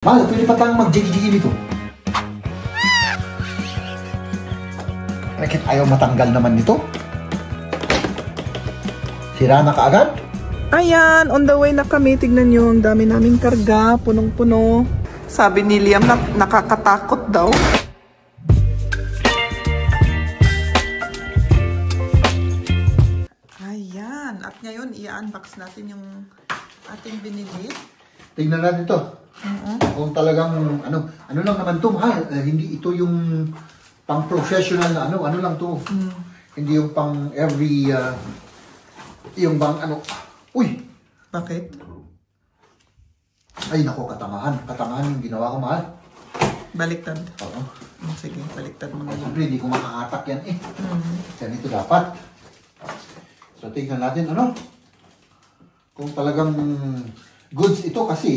Mahal, pwede pa tayong mag-jigi-jigi dito. Bakit ayaw matanggal naman nito? Sira na kaagad? Ayan, on the way na kami. Tignan nyo, ang dami naming karga, punong-puno. Sabi ni Liam na nakakatakot daw. Ayan, at ngayon i-unbox natin yung ating binili. Tingnan natin ito. Kung talagang, ano lang naman ito, mahal. Hindi ito yung pang-professional na ano lang ito. Hindi yung pang every, yung bang ano. Uy! Bakit? Ay, naku, katangahan. Katangahan yung ginawa ko, mahal. Baliktad. Oo. Sige, baliktad mo na lang. Siyempre, hindi ko makakatak yan eh. Ganito dapat. So, tingnan natin, ano? Kung talagang goods ito kasi,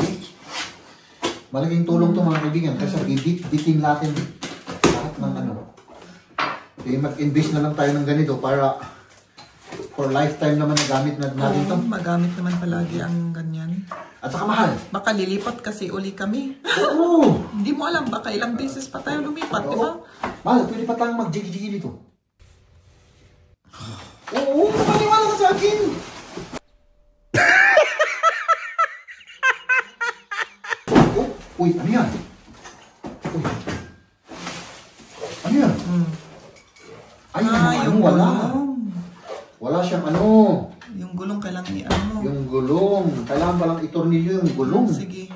malaking tulong ito mga kaibigan. Kasi bitin natin lahat ng ano. Eh, mag-invest na lang tayo ng ganito para for lifetime naman na gamit natin ito. Magamit naman palagi ang ganyan. At saka mahal. Baka lilipat kasi uli kami. Oo! Hindi mo alam, baka ilang beses pa tayo lumipat, di ba? Mahal, pwede pa tayong mag-jigi-jigi dito. Oo, maniwala ka sa akin. Uy, ano yan? Uy. Ano yan? Ay, yung wala. Wala siyang ano. Yung gulong kailangan i-ano. Yung gulong. Kailangan palang itornilyo yung gulong. Sige.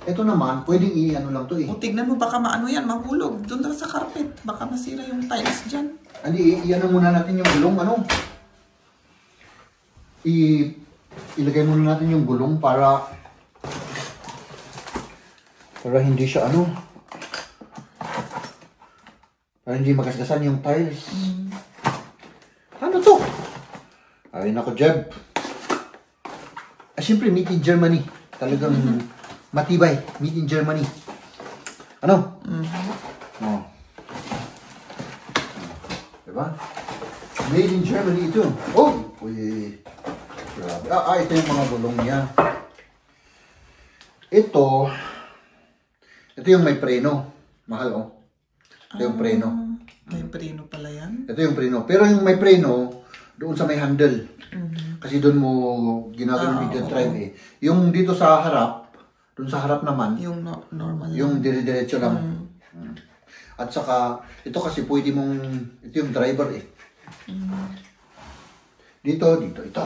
Ito naman, pwedeng i-ano lang to eh. O tignan mo, baka maano yan, mahulog. Doon lang sa carpet. Baka masira yung tiles dyan. Hindi, i-ano muna natin yung gulong, ano? Ilagay muna natin yung gulong para hindi siya ano. Para hindi magasgasan yung tiles. Ano to? Ay nako, Jeb. Siyempre, made in Germany. Talagang matibay. Made in Germany. Ano? Oh. Diba? Made in Germany ito. Oh! Uy. Grabe. Ito yung mga gulong niya. Ito yung may preno. Mahal, oh. Ito yung preno. May preno pala yan? Ito yung preno. Pero yung may preno, doon sa may handle. Kasi doon mo ginagawa yung drive eh. Yung dito sa harap, doon sa harap naman, yung normal. yung dire-diretso lang. At saka, ito kasi pwede mong, ito yung driver eh. Dito, ito.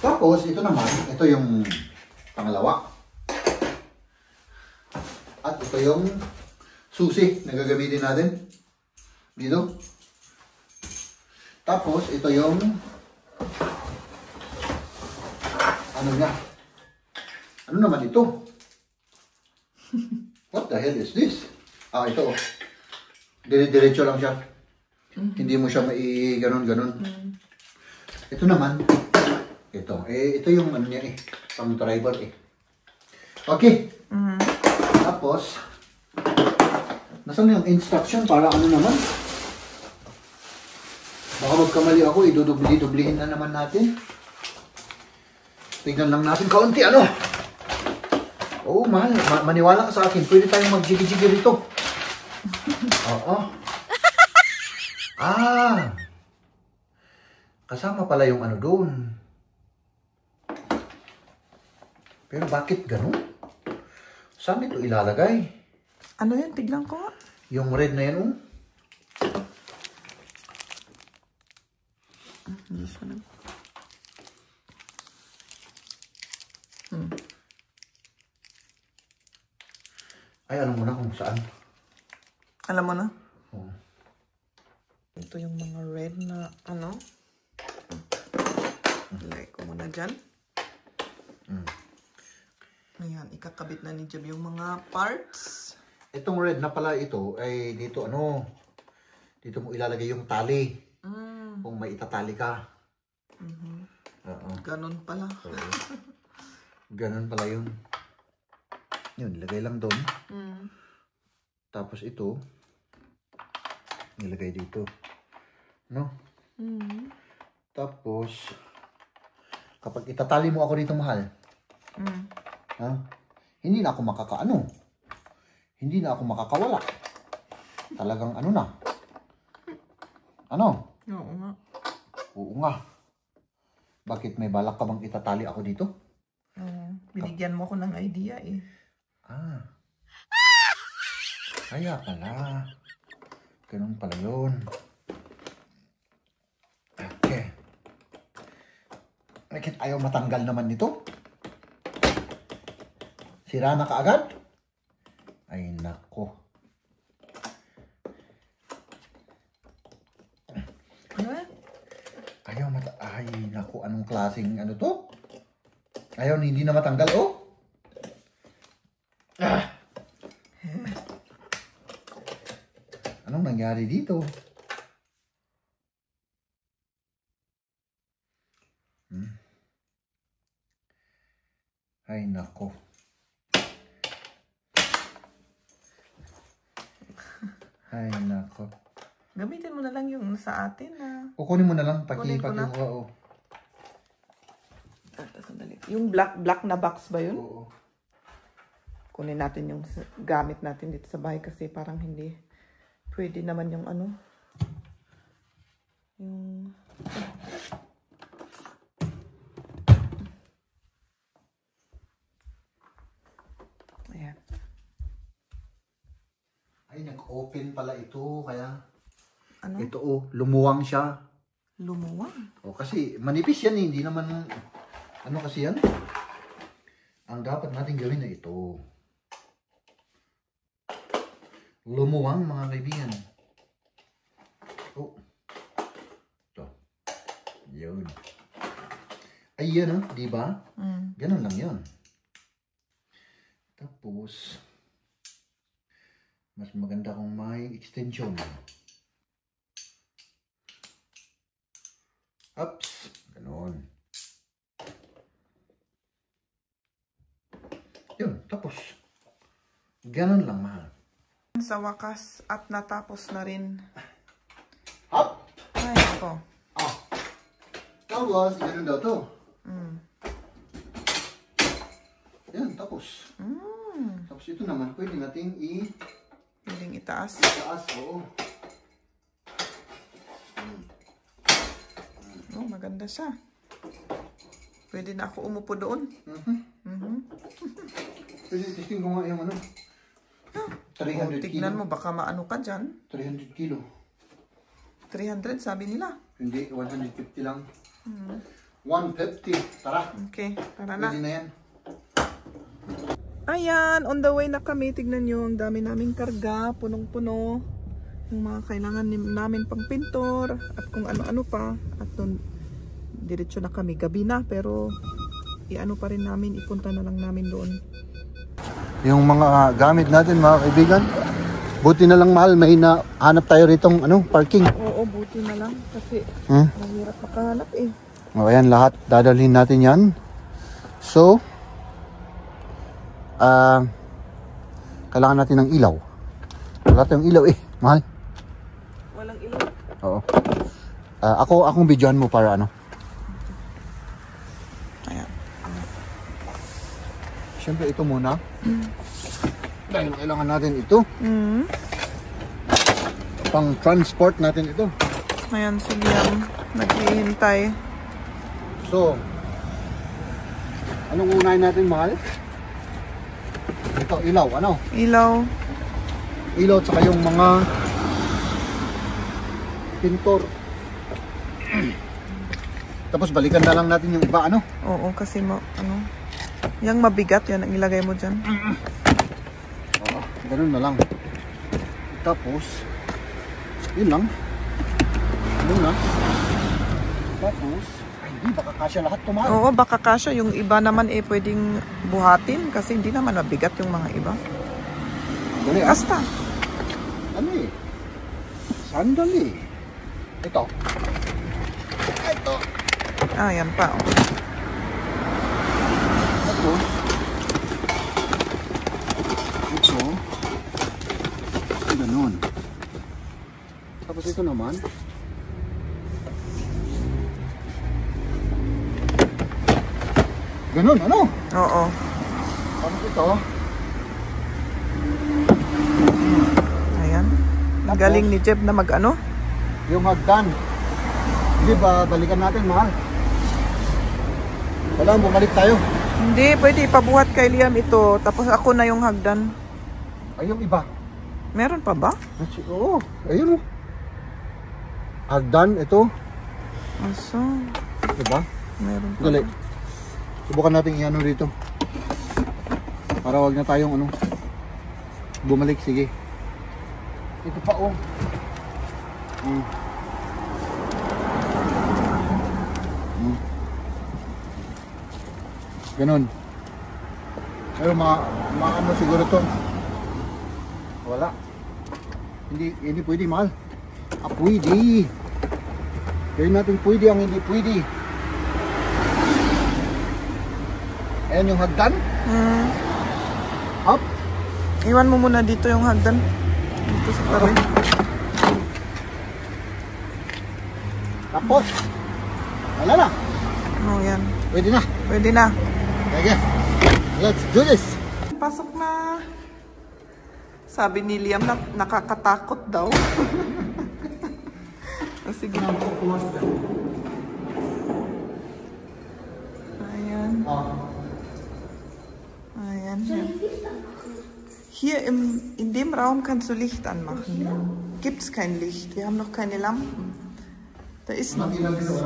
Tapos, ito naman, ito yung pangalawa. At ito yung susi na gagamitin natin. Dito. Tapos, ito yung ano niya. Ano naman ito? What the hell is this? Ito. Dire-diretso lang siya. Hindi mo siya ganon-ganon. Ito naman. Ito. Ito yung ano niya eh. Pang driver eh. Okay. Tapos, nasaan yung instruction para ano naman? Baka magkamali ako, idudubli-dublihin na naman natin. Tingnan lang natin kaunti, ano? Oo, mahal. Maniwala ka sa akin. Pwede tayong mag-jigi-jigi rito. Oo. Kasama pala yung ano doon. Pero bakit ganun? Saan ito ilalagay? Ano yan? Tignan ko. Yung red na yan, oh. Ay, alam mo na kung saan. Alam mo na? Oo. Ito yung mga red na ano. Ilagay ko muna dyan. Ayan, ikakabit na ni Jeb yung mga parts. Itong red na pala ito ay dito ano. Dito mo ilalagay yung tali. Kung may itatali ka. Ganon pala. Ganon pala yun. Yun, ilagay lang doon. Tapos ito, nilagay dito. No? Tapos, kapag itatali mo ako dito, mahal, Ha? Hindi na ako makakaano. Hindi na ako makakawala. Talagang ano na. Ano? Oo nga. Oo nga. Bakit may balak ka bang itatali ako dito? Binigyan mo ko ng idea eh. Ah. Kaya pala. Ganun pala yun. Okay. Bakit ayaw matanggal naman nito? Sira na kaagad? Ay nako. Ay nako, anong klaseng ano to? Ayaw, hindi na matanggal oh. Anong nangyari dito? Ay nako. Ay nako. Gamitin mo na lang yung sa atin na. Kukunin mo na lang Kunin ko na. oo. Sandali. Yung black na box ba yun? Oo. Kunin natin yung gamit natin dito sa bahay kasi parang hindi pwede naman yung ano. Yung ayan. Ay, nag-open pala ito kaya Ano? ito oh, lumuwang siya. Lumuwang? O kasi manipis yan eh, hindi naman ano kasi yan. Ang dapat natin gawin na ito. Lumuwang mga kaibigan. Oh. Ito. Yun. Ay yan oh, di ba? Ganun lang yun. Tapos mas maganda kung may extension. Ups, ganun. Yun, tapos. Ganun lang, mahal. Sa wakas at natapos na rin. Up! Ay, ako. Ah. Tapos, ganun daw to. Yan, tapos. Tapos ito naman, pwede natin Pwedeng itaas. itaas, oo. Oh, maganda siya. Pwede na ako umupo doon. Pwede, testing ko nga yung ano. 300 Tignan kilo. mo, baka maano ka dyan. 300 kilo. 300, sabi nila. Hindi, 150 lang. 150. Tara. Okay, tara na. Pwede na yan. Ayan, on the way na kami. Tignan nyo, ang dami naming karga. Punong-puno. Yung mga kailangan namin pang pintor. At kung ano-ano pa. At nun, diretso na kami. Gabi na, pero i-ano pa rin namin. Ipunta na lang namin doon. Yung mga gamit natin mga kaibigan, buti na lang mahal, may nahanap tayo ritong parking. Oo, buti na lang. Kasi mahirap makahanap eh. O ayan, lahat dadalhin natin yan. So, kailangan natin ng ilaw. Wala tayong ilaw eh, mahal. Walang ilaw. Oo. Akong videoan mo para ano. Ayan. Siyempre ito muna. Dahil kailangan natin ito. Pang transport natin ito. Ayan, si Liam. Naghihintay. So, anong unahin natin, mahal? Ito, ilaw. Ano? Ilaw. Ilaw at saka yung mga pintor. Tapos balikan na lang natin yung iba, ano? Oo, kasi yung mabigat, yan ang ilagay mo dyan. Oo, ganun na lang. Tapos, yun lang. Muna. Tapos, ay, hindi, baka kasya lahat tumahan. Oo, baka kasya. Yung iba naman pwedeng buhatin kasi hindi naman mabigat yung mga iba. Dali, Basta. Ano eh? Sandali. Ito. Ito. Ah, yan pa. Oh. Tapos, ito. Ganun. Tapos ito naman. Ganun, ano? Oo. Tapos ito. Ayan. Galing ni Jeb na mag-ano? Yung hagdan. Hindi ba, balikan natin, mahal. Wala, bumalik tayo. Hindi, pwede ipabuhat kay Liam ito. Tapos ako na yung hagdan. Ay, yung iba. Meron pa ba? Oo, ayun o. Hagdan, ito. Aso. Diba? Meron pa. Dali. Subukan natin i-ano rito. Para wag na tayong ano. Bumalik, sige. Ito pa oh. Ganun. Pero mga ano siguro to. Wala. Hindi pwede, mahal. Pwede. Gawin natin pwede ang hindi pwede. Ayan yung hagdan. Up. Iwan mo muna dito yung hagdan. Dito sa tabi. Tapos. Wala na. Oh, yan. Pwede na. Pwede na. Sige. Let's do this. Pasok na. Sabi ni Liam na nakakatakot daw. Sige. Ayan. Ayan. Hier in dem Raum kannst du Licht anmachen. Gibt es kein Licht. Wir haben noch keine Lampen. Da ist noch nichts.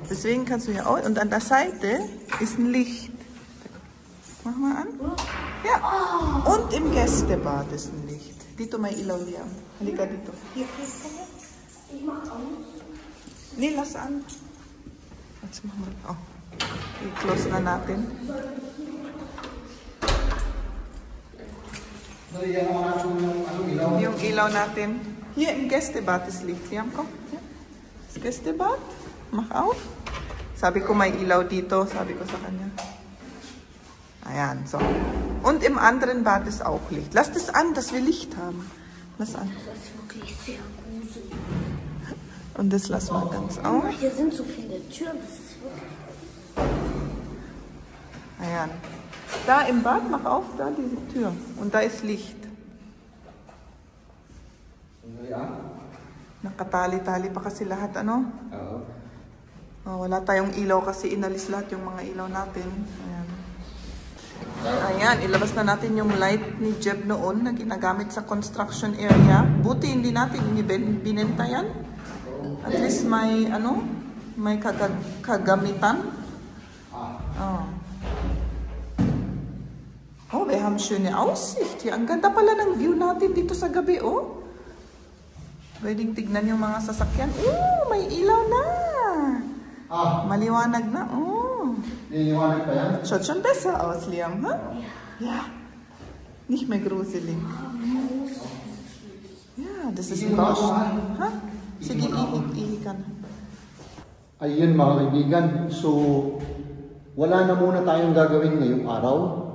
Deswegen kannst du hier auch. Und an der Seite ist ein Licht. Mach mal an. Ja. Und im Gästebad ist ein Licht. Dito may ilaw, Liam. Halika dito. Hier. Ich mach aus. Nee, lass an. Jetzt machen wir. Oh. I-close na natin. Yung ilaw natin. Hier im Gästebad ist Licht. Liam, komm. Hier. Das Gästebad. Mach auf. Sabi ko may ilaw dito. Sabi ko sa kanya. Ayan, so. Und im anderen Bad ist auch Licht. Lass das an, dass wir Licht haben. Lass an. Das ist wirklich sehr gruselig. Und das lassen wir ganz auf. Hier sind so viele Türen. Das ist wirklich... Ayan. Da im Bad, mach auf, da diese Tür. Und da ist Licht. Nakatali-tali pa kasi lahat, ano? Oo. Oh, wala tayong ilaw kasi inalis lahat yung mga ilaw natin. Ayan. Ayan, ilabas na natin yung light ni Jeb noon na ginagamit sa construction area. Buti hindi natin binenta yan. At least may, ano, may kagamitan. Oh. Oh, wir haben schöne Aussicht hier. Ang ganda pala ng view natin dito sa gabi, oh. Pwedeng tignan yung mga sasakyan. Oh, may ilaw na. Maliwanag na, oh. Niliwanag pa yan? Schaut schon besser aus, Liam, ha? Ja. Nicht mehr gruselig. Ja, das ist ein Baustein. Ha? Sige, ihi ka na. Ayun mga kaibigan, so wala na muna tayong gagawin ngayong araw.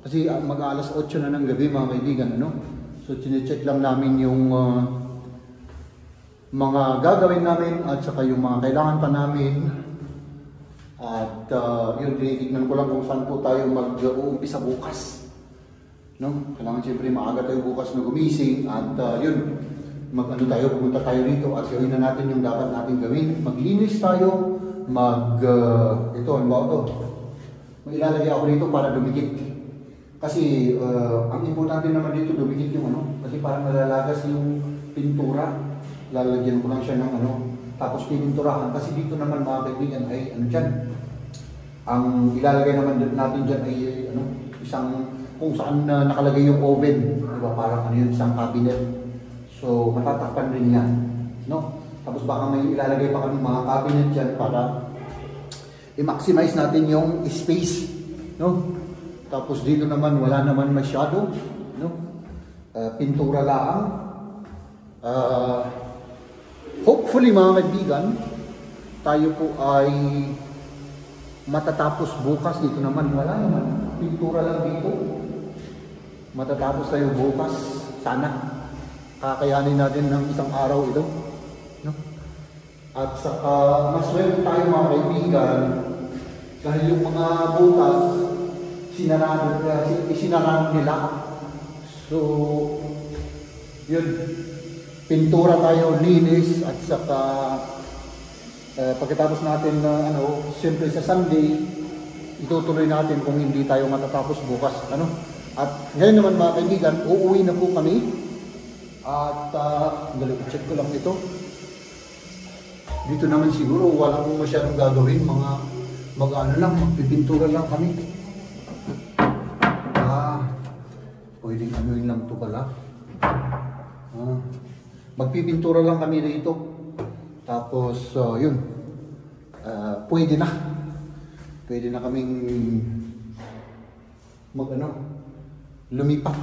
Kasi mag-alas 8 na ng gabi mga kaibigan, ano? So chinecheck lang namin yung mga gagawin namin at saka yung mga kailangan pa namin. At yun, tinitignan ko lang kung saan po tayo mag-uumpisa bukas. No? Kailangan siyempre maaga tayo bukas na gumising at yun, mag-ano tayo, pumunta tayo rito at gawin na natin yung dapat natin gawin. Maglinis tayo, ito, ano ba ito? May ilalagay ako dito para dumikit. Kasi ang importante naman dito, dumikit yung ano, kasi parang nalalagas yung pintura. Lalagyan ko lang siya ng ano, tapos pininturahan. Kasi dito naman mga kaibigan ay ano dyan, ang ilalagay naman natin dyan ay ano, isang, kung saan nakalagay yung oven, diba? Parang ano yun, isang cabinet. So matatakpan rin yan, no? Tapos baka may ilalagay pa kami mga cabinet dyan para i-maximize natin yung space, no? Tapos dito naman wala naman masyado, no? Pintura lang. Hopefully mga kaibigan, tayo po ay matatapos bukas. Dito naman wala naman, pintura lang dito. Matatapos tayo bukas, sana. Kakayanin natin ng isang araw ito, no? At saka maswerte tayo mga kaibigan dahil yung mga butas isinarado nila. So, yun. Pintura tayo, linis, at saka pagkatapos natin na siyempre sa Sunday, itutuloy natin kung hindi tayo matatapos bukas. At ngayon naman mga kaibigan, uuwi na po kami. At check ko lang ito. Dito naman siguro wala pong masyadong gagawin, magpipintura lang kami. Pwedeng anuin lang ito pala. Magpipintura lang kami rito. Tapos yun, pwede na kaming lumipat.